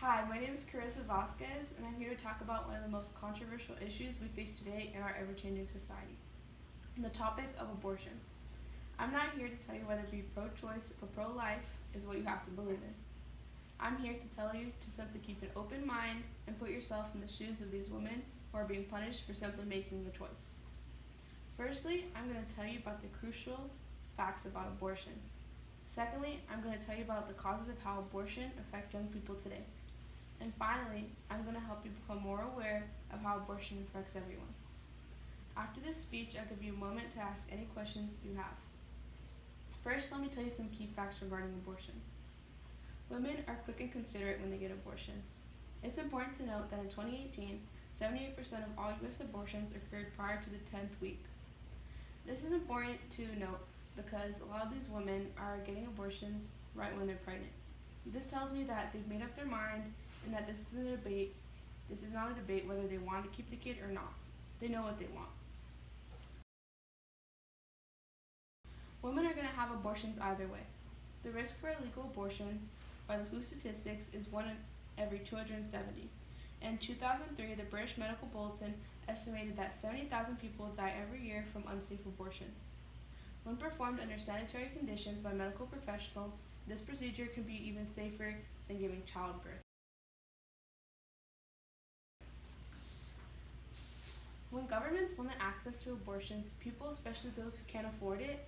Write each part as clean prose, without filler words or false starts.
Hi, my name is Carissa Vasquez, and I'm here to talk about one of the most controversial issues we face today in our ever-changing society, the topic of abortion. I'm not here to tell you whether to be pro-choice or pro-life is what you have to believe in. I'm here to tell you to simply keep an open mind and put yourself in the shoes of these women who are being punished for simply making the choice. Firstly, I'm going to tell you about the crucial facts about abortion. Secondly, I'm going to tell you about the causes of how abortion affect young people today. And finally, I'm going to help you become more aware of how abortion affects everyone. After this speech, I'll give you a moment to ask any questions you have. First, let me tell you some key facts regarding abortion. Women are quick and considerate when they get abortions. It's important to note that in 2018, 78% of all U.S. abortions occurred prior to the 10th week. This is important to note because a lot of these women are getting abortions right when they're pregnant. This tells me that they've made up their mind and that this is a debate. This is not a debate whether they want to keep the kid or not. They know what they want. Women are going to have abortions either way. The risk for illegal abortion by the WHO statistics is 1 in every 270. In 2003, the British Medical Bulletin estimated that 70,000 people die every year from unsafe abortions. When performed under sanitary conditions by medical professionals, this procedure can be even safer than giving childbirth. When governments limit access to abortions, people, especially those who can't afford it,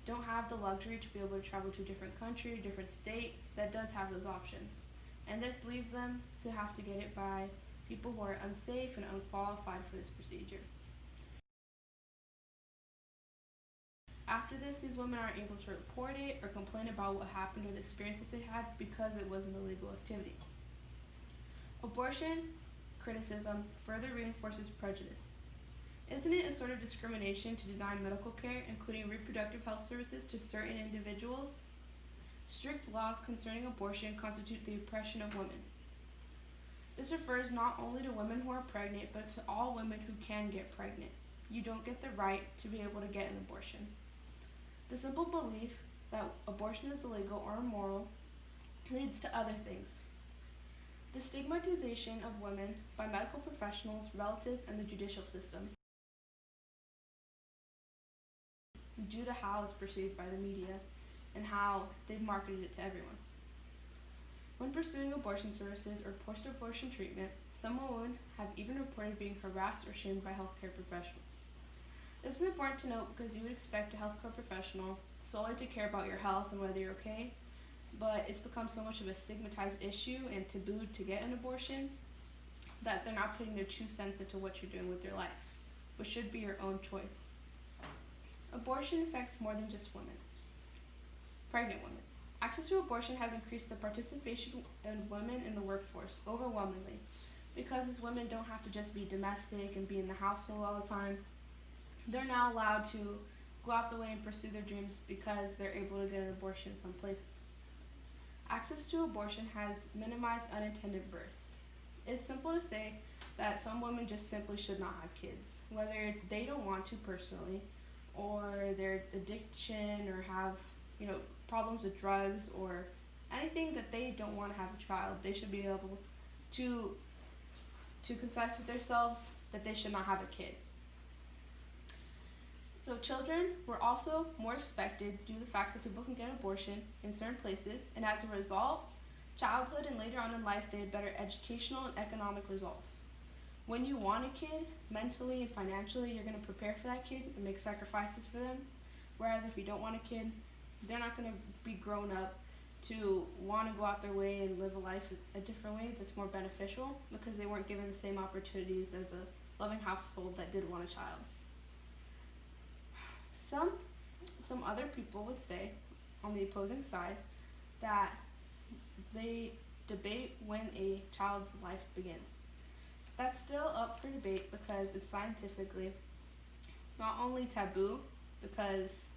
don't have the luxury to be able to travel to a different country, a different state that does have those options. And this leaves them to have to get it by people who are unsafe and unqualified for this procedure. After this, these women aren't able to report it or complain about what happened or the experiences they had because it was an illegal activity. Abortion criticism further reinforces prejudice. Isn't it a sort of discrimination to deny medical care, including reproductive health services, to certain individuals? Strict laws concerning abortion constitute the oppression of women. This refers not only to women who are pregnant, but to all women who can get pregnant. You don't get the right to be able to get an abortion. The simple belief that abortion is illegal or immoral leads to other things. The stigmatization of women by medical professionals, relatives, and the judicial system, due to how it's perceived by the media and how they've marketed it to everyone. When pursuing abortion services or post-abortion treatment, some women have even reported being harassed or shamed by healthcare professionals. This is important to note because you would expect a healthcare professional solely to care about your health and whether you're okay, but it's become so much of a stigmatized issue and taboo to get an abortion that they're not putting their 2 cents into what you're doing with your life, which should be your own choice. Abortion affects more than just women. Pregnant women. Access to abortion has increased the participation of women in the workforce overwhelmingly because these women don't have to just be domestic and be in the household all the time. They're now allowed to go out the way and pursue their dreams because they're able to get an abortion in some places. Access to abortion has minimized unintended births. It's simple to say that some women just simply should not have kids, whether it's they don't want to personally, or their addiction, or have problems with drugs, or anything that they don't want to have a child. They should be able to concise with themselves that they should not have a kid. So children were also more expected due to the fact that people can get abortion in certain places, and as a result, childhood and later on in life, they had better educational and economic results. When you want a kid, mentally and financially, you're going to prepare for that kid and make sacrifices for them. Whereas if you don't want a kid, they're not going to be grown up to want to go out their way and live a life a different way that's more beneficial because they weren't given the same opportunities as a loving household that did want a child. Some other people would say, on the opposing side, that they debate when a child's life begins. That's still up for debate because it's scientifically not only taboo because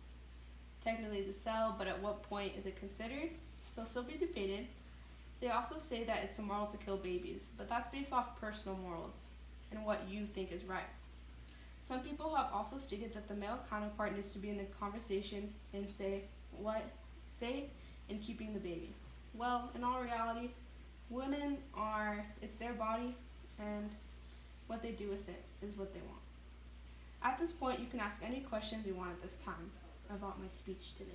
technically the cell, but at what point is it considered? So still be debated. They also say that it's immoral to kill babies, but that's based off personal morals and what you think is right. Some people have also stated that the male counterpart needs to be in the conversation and say in keeping the baby. Well, in all reality, it's their body, and what they do with it is what they want. At this point, you can ask any questions you want at this time about my speech today.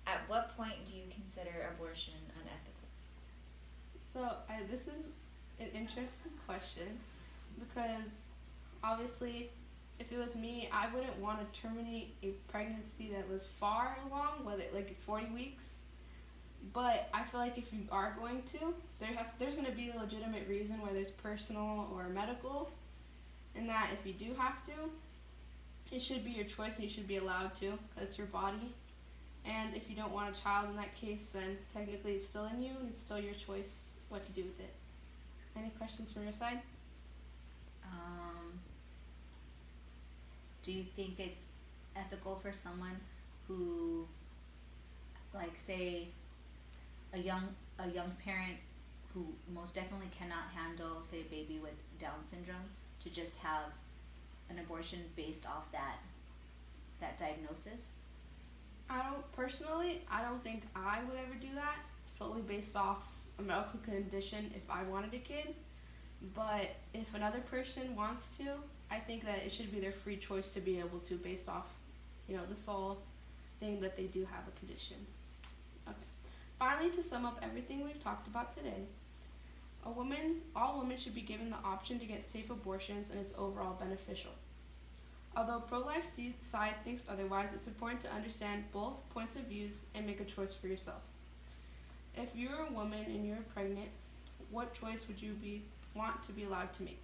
At what point do you consider abortion unethical? This is an interesting question because obviously, if it was me, I wouldn't want to terminate a pregnancy that was far along, whether like 40 weeks. But I feel like if you are going to, there's going to be a legitimate reason, whether it's personal or medical, and that if you do have to, it should be your choice and you should be allowed to. It's your body. And if you don't want a child in that case, then technically it's still in you and it's still your choice what to do with it. Any questions from your side? Do you think it's ethical for someone who, like, say, a young parent who most definitely cannot handle, say, a baby with Down syndrome, to just have an abortion based off that diagnosis? I don't think I would ever do that solely based off a medical condition if I wanted a kid. But if another person wants to, I think that it should be their free choice to be able to, based off, the sole thing that they do have a condition. Okay. Finally, to sum up everything we've talked about today, all women should be given the option to get safe abortions, and it's overall beneficial. Although pro-life side thinks otherwise, it's important to understand both points of views and make a choice for yourself. If you're a woman and you're pregnant, what choice would you want to be allowed to make?